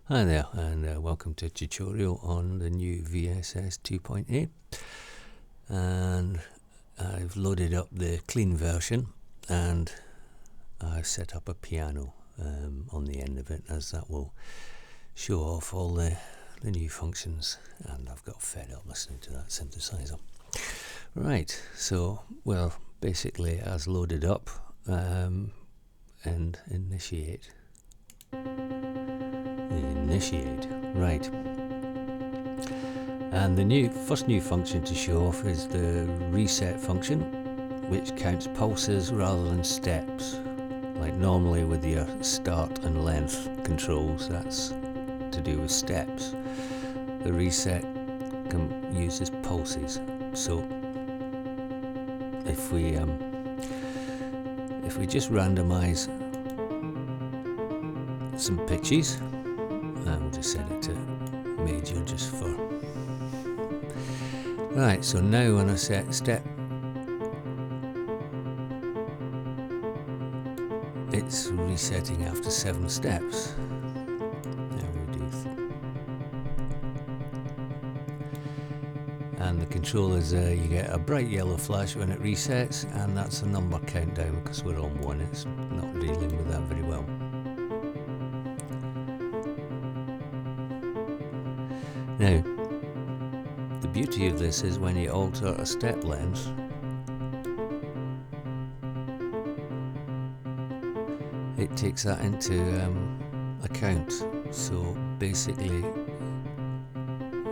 Hi there, and welcome to a tutorial on the new Vss 2.8, and I've loaded up the clean version and I've set up a piano on the end of it, as that will show off all the new functions, and I've got fed up listening to that synthesizer. Right, so well, basically as loaded up, and initiate, right. And the first new function to show off is the reset function, which counts pulses rather than steps. Like normally with your start and length controls, that's to do with steps. The reset uses pulses. So if we just randomize some pitches, and we'll just set it to major just for right. So now when I set step, it's resetting after 7 steps. Now we do and the control is you get a bright yellow flash when it resets, and that's a number countdown because we're on 1. It's not dealing with that very well. Now, the beauty of this is when you alter a step length, it takes that into account. So basically,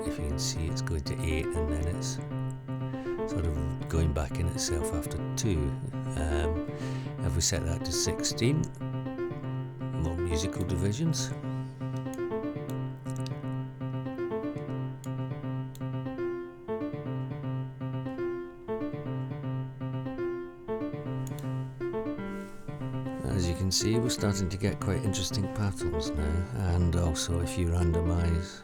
if you can see, it's going to 8 and then it's sort of going back in itself after 2. If we set that to 16, more musical divisions. As you can see, we're starting to get quite interesting patterns now, and also if you randomize,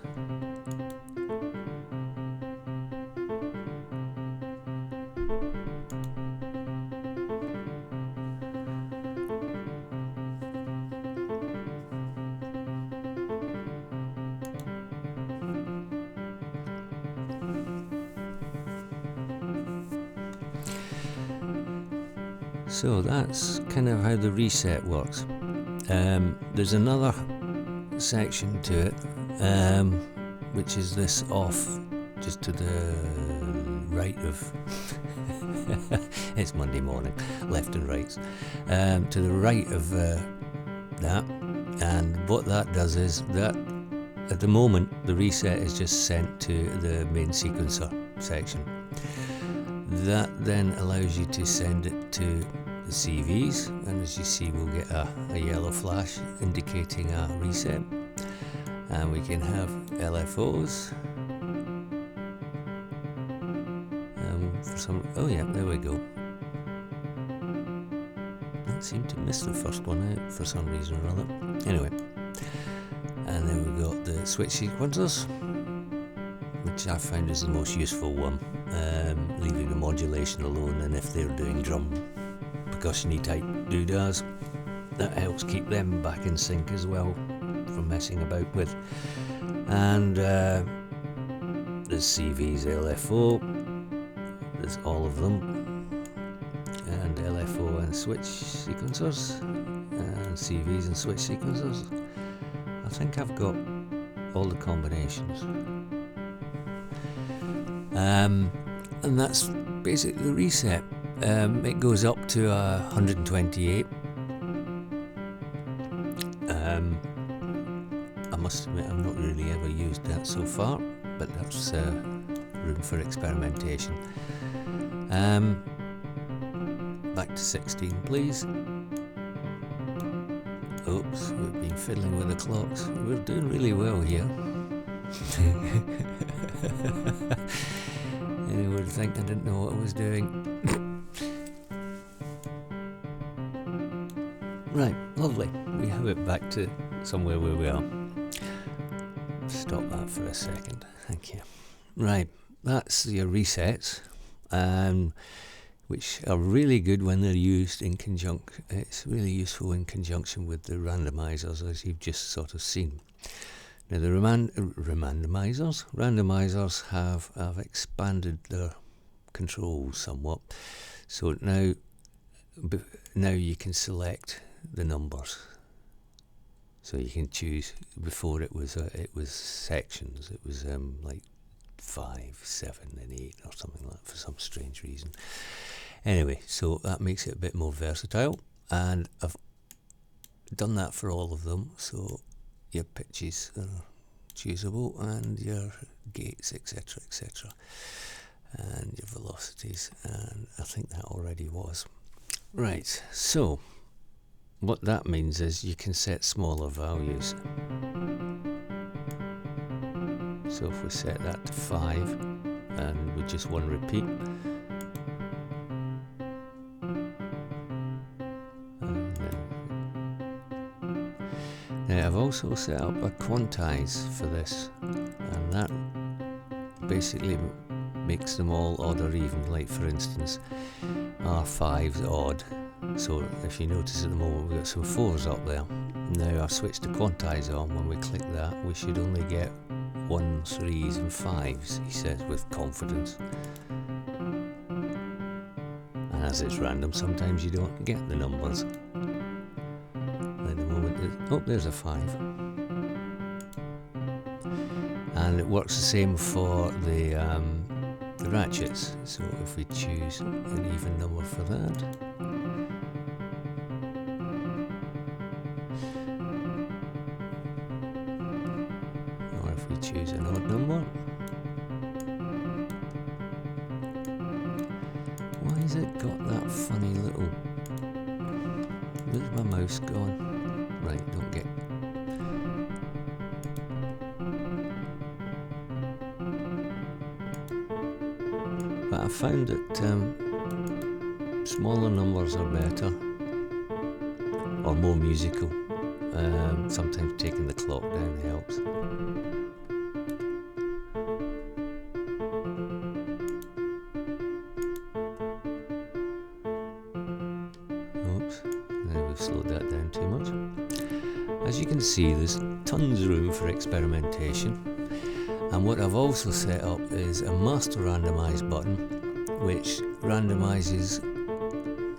so that's kind of how the reset works. There's another section to it, which is this off, just to the right of it's Monday morning, left and right, to the right of that. And what that does is that at the moment the reset is just sent to the main sequencer section. That then allows you to send it to the CVs, and as you see, we'll get a yellow flash indicating a reset, and we can have LFOs. For some, oh yeah, there we go. I seem to miss the first one out for some reason or other. Anyway, and then we've got the switch sequencers, which I found is the most useful one, leaving the modulation alone, and if they're doing drum percussion-y type doodahs, that helps keep them back in sync as well from messing about with. And there's CVs, LFO, there's all of them, and LFO and switch sequencers, and CVs and switch sequencers. I think I've got all the combinations. And that's basically the reset. It goes up to 128. I must admit I've not really ever used that so far, but that's room for experimentation. Back to 16 please. Oops, we've been fiddling with the clocks. We're doing really well here. Anyone would think I didn't know what I was doing. Right, lovely. We have it back to somewhere where we are. Stop that for a second. Thank you. Right, that's your resets, which are really good when they're used in conjunction. It's really useful in conjunction with the randomizers, as you've just sort of seen. Now the randomizers have expanded their controls somewhat, so now you can select the numbers. So you can choose. Before it was sections. It was like 5, 7, and 8 or something like that for some strange reason. Anyway, so that makes it a bit more versatile, and I've done that for all of them. So your pitches are choosable, and your gates, etc., etc., and your velocities, and I think that already was. Right, so what that means is you can set smaller values. So if we set that to 5 and with just one repeat, now I've also set up a quantize for this, and that basically makes them all odd or even. Like for instance, R5's odd, so if you notice at the moment we've got some 4s up there. Now I've switched to quantize on. When we click that, we should only get 1s, 3s and 5s, he says with confidence. And as it's random, sometimes you don't get the numbers. At the moment, there's a 5. And it works the same for the ratchets. So if we choose an even number for that, or if we choose an odd number, why has it got that funny little, where's my mouse gone? Right, don't get. But I found that smaller numbers are better, or more musical. Sometimes taking the clock down helps. Oops, now we've slowed that down too much. As you can see, there's tons of room for experimentation. And what I've also set up is a master randomise button, which randomizes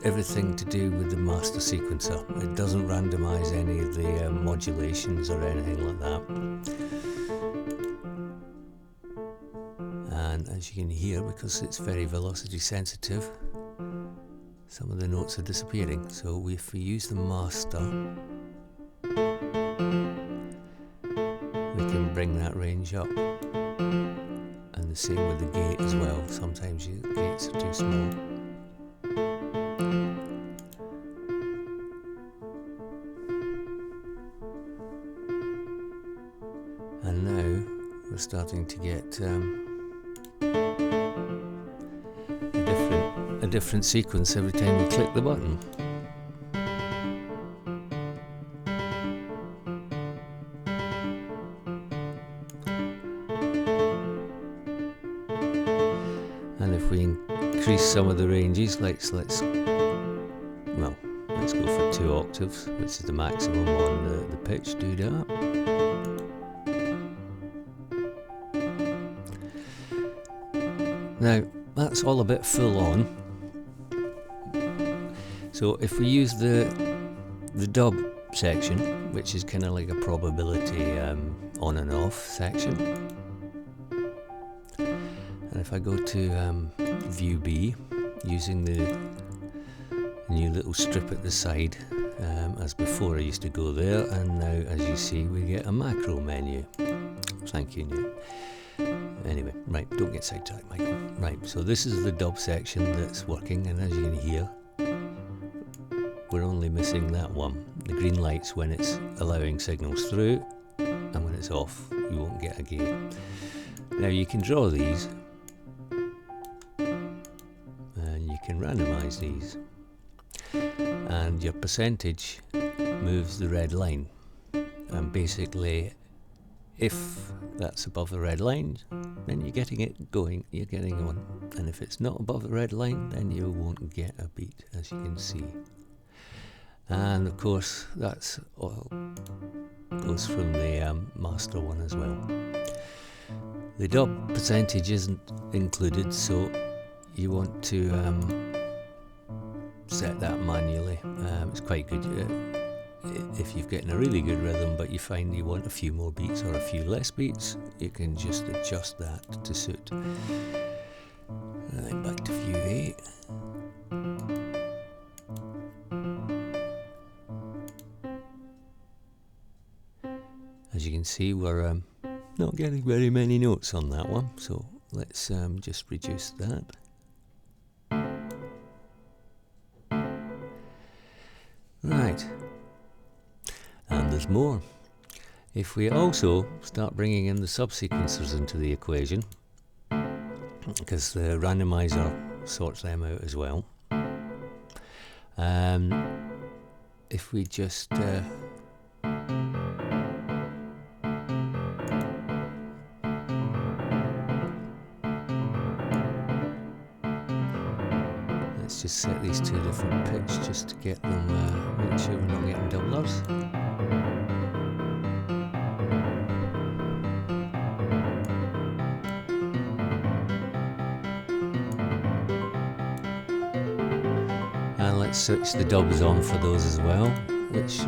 everything to do with the master sequencer. It doesn't randomise any of the modulations or anything like that. And as you can hear, because it's very velocity sensitive, some of the notes are disappearing. So if we use the master, we can bring that range up. And the same with the gate as well. Sometimes your gates are too small. And now we're starting to get a different sequence every time we click the button. And if we increase some of the ranges, let's go for 2 octaves, which is the maximum on the pitch doodah. Now that's all a bit full on. So if we use the dub section, which is kind of like a probability on and off section, and if I go to view B, using the new little strip at the side, as before I used to go there, and now as you see we get a macro menu. Thank you, Newt. Anyway, right, don't get sidetracked, Michael. Right, so this is the dub section that's working, and as you can hear, we're only missing that one. The green light's when it's allowing signals through, and when it's off, you won't get a gate. Now you can draw these, and you can randomise these, and your percentage moves the red line, and basically if that's above the red line, then you're getting it going, you're getting on, and if it's not above the red line, then you won't get a beat, as you can see. And of course that's all goes from the master one as well. The dot percentage isn't included, so you want to set that manually. It's quite good if you've gotten a really good rhythm but you find you want a few more beats or a few less beats, you can just adjust that to suit. Right, back to view A. As you can see, we're not getting very many notes on that one, so let's just reduce that. Right, and there's more. If we also start bringing in the subsequencers into the equation, because the randomizer sorts them out as well, if we just let's just set these to a different pitch just to get them, make sure we're not getting doublers. And let's switch the dubs on for those as well, which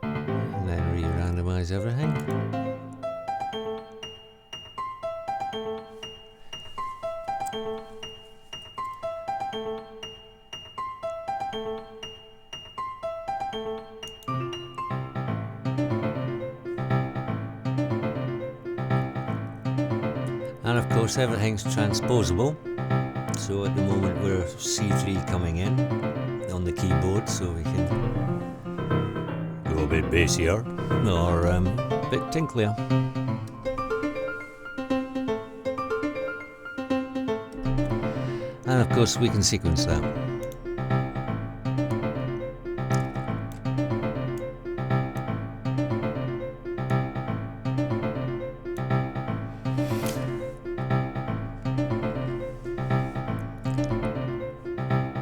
and then re-randomise everything. And of course everything's transposable, so at the moment we're C3 coming in on the keyboard, so we can go a bit bassier or a bit tinklier. And of course we can sequence that.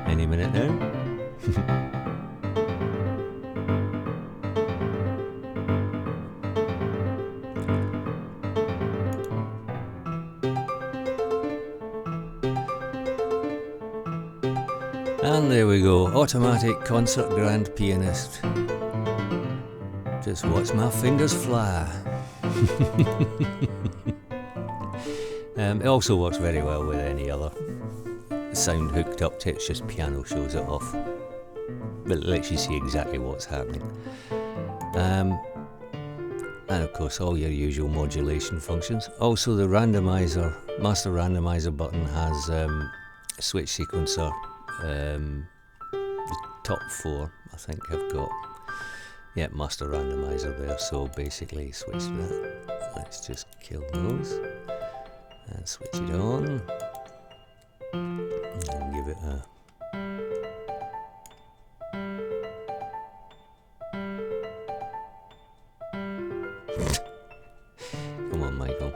Any minute now. And there we go, automatic concert grand pianist. Just watch my fingers fly. It also works very well with any other sound hooked up to it, it's just piano shows it off. But it lets you see exactly what's happening. And of course all your usual modulation functions. Also the randomizer, master randomizer button has a switch sequencer. The top four I think have got master randomizer there, so basically switch that. Let's just kill those and switch it on and give it a come on Michael.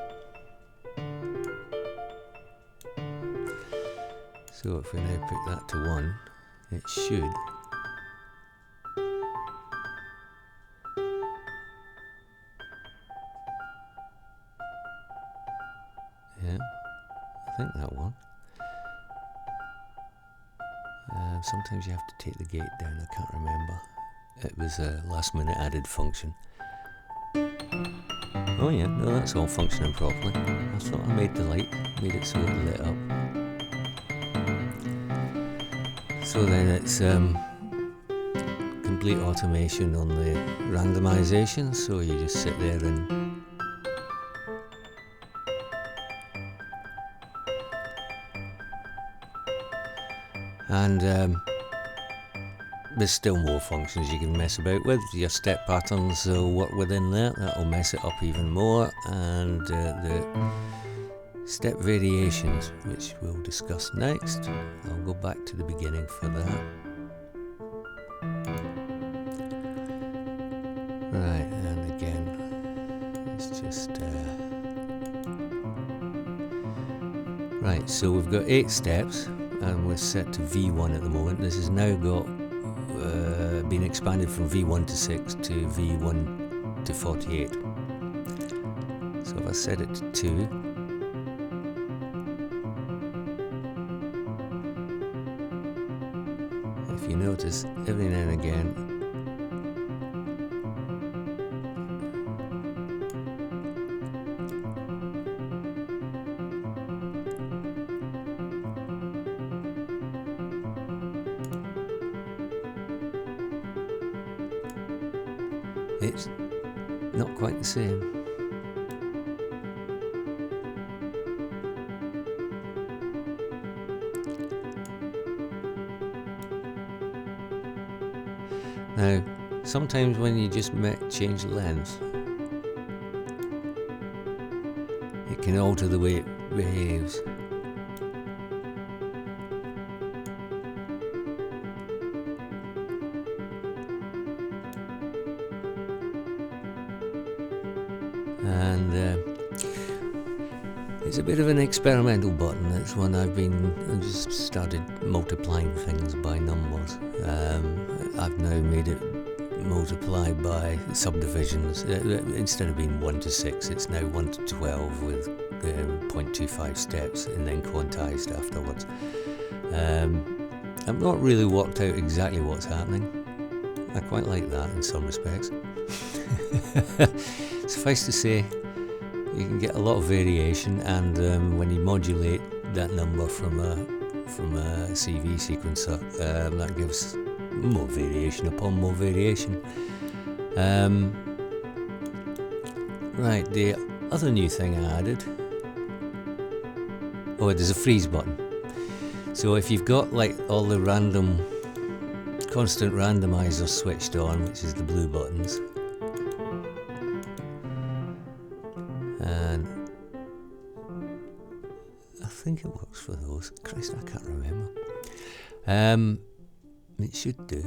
So if we now put that to 1, it should I think that one. Sometimes you have to take the gate down, I can't remember. It was a last minute added function. Oh yeah, no, that's all functioning properly. I thought I made the light, made it so it lit up. So then it's complete automation on the randomization, so you just sit there and there's still more functions you can mess about with. Your step patterns will work within there, that'll mess it up even more, and the step variations, which we'll discuss next. I'll go back to the beginning for that. Right, and again, it's just Right, so we've got 8 steps and we're set to V1 at the moment. This has now got been expanded from V1 to 6 to V1 to 48. So if I set it to 2, if you notice, every now and again it's not quite the same. Now, sometimes when you just change length, it can alter the way it behaves. And it's a bit of an experimental button. It's one I just started multiplying things by numbers. I've now made it multiply by subdivisions. Instead of being 1 to 6, it's now 1 to 12 with 0.25 steps and then quantized afterwards. I've not really worked out exactly what's happening. I quite like that in some respects. Suffice to say, you can get a lot of variation, and when you modulate that number from a CV sequencer, that gives more variation upon more variation. Right, the other new thing I added, there's a freeze button. So if you've got like all the constant randomizer switched on, which is the blue buttons, and I think it works for those. Christ, I can't remember. It should do.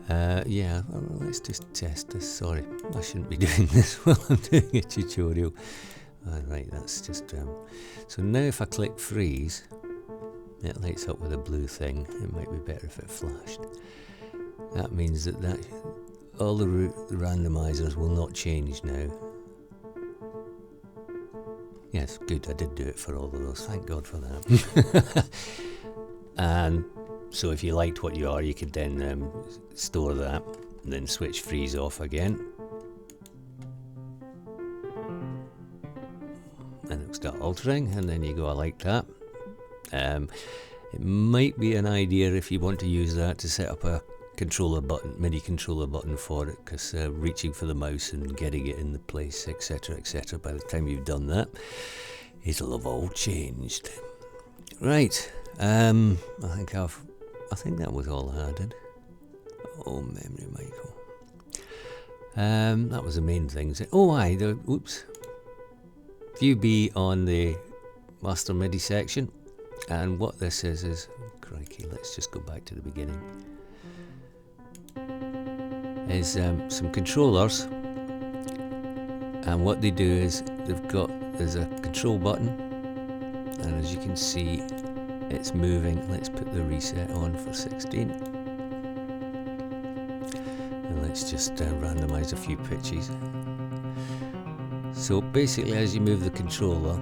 Yeah, well, let's just test this. Sorry, I shouldn't be doing this while I'm doing a tutorial. Right, that's just... So now if I click freeze, it lights up with a blue thing. It might be better if it flashed. That means that all the randomizers will not change now. Yes, good, I did do it for all of those. Thank God for that. And so if you liked what you are, you could then store that, and then switch freeze off again. And it'll start altering, and then you go, I like that. It might be an idea if you want to use that to set up a controller button, MIDI controller button for it, because reaching for the mouse and getting it in the place, etc., etc. By the time you've done that, it'll have all changed. Right, I think that was all I added. Oh, memory, Michael. That was the main things. Oops. View B on the master MIDI section, and what this is crikey, let's just go back to the beginning. Is some controllers, and what they do is there's a control button, and as you can see, it's moving. Let's put the reset on for 16, and let's just randomize a few pitches. So basically, as you move the controller,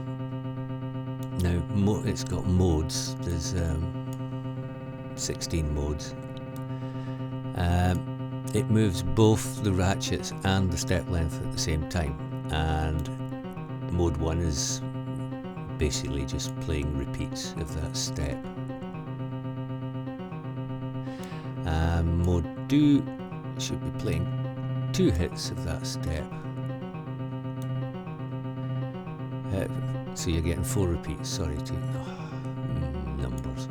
now it's got modes. There's 16 modes. It moves both the ratchets and the step length at the same time, and mode 1 is basically just playing repeats of that step. Mode 2 should be playing 2 hits of that step. So you're getting 4 repeats, sorry, 2 numbers.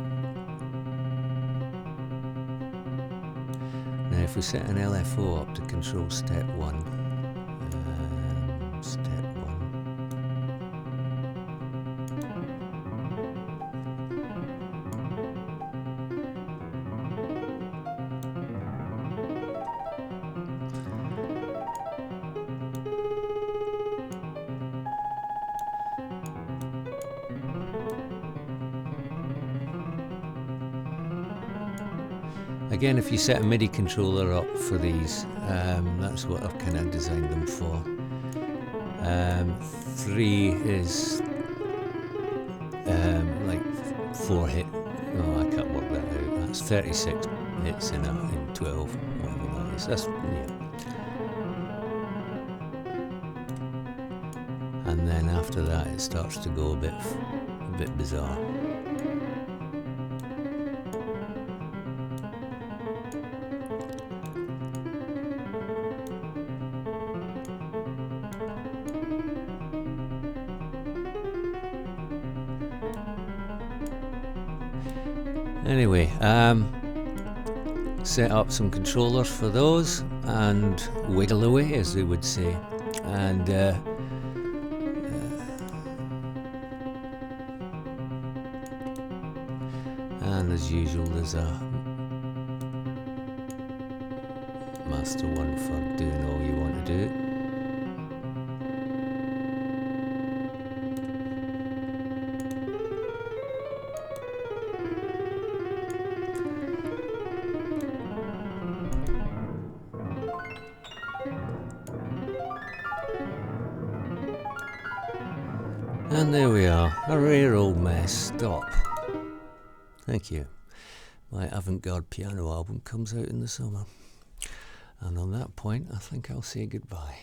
Now if we set an LFO up to control step 1, step 1. Again, if you set a MIDI controller up for these, that's what I've kind of designed them for. 3 is like 4 hit. Oh, I can't work that out. That's 36 hits in 12, whatever that is. That's yeah. And then after that, it starts to go a bit bizarre. Anyway, set up some controllers for those and wiggle away, as they would say. And as usual, there's a master one for doing all you want to do. And there we are, a rare old mess. Stop. Thank you. My avant-garde piano album comes out in the summer. And on that point, I think I'll say goodbye.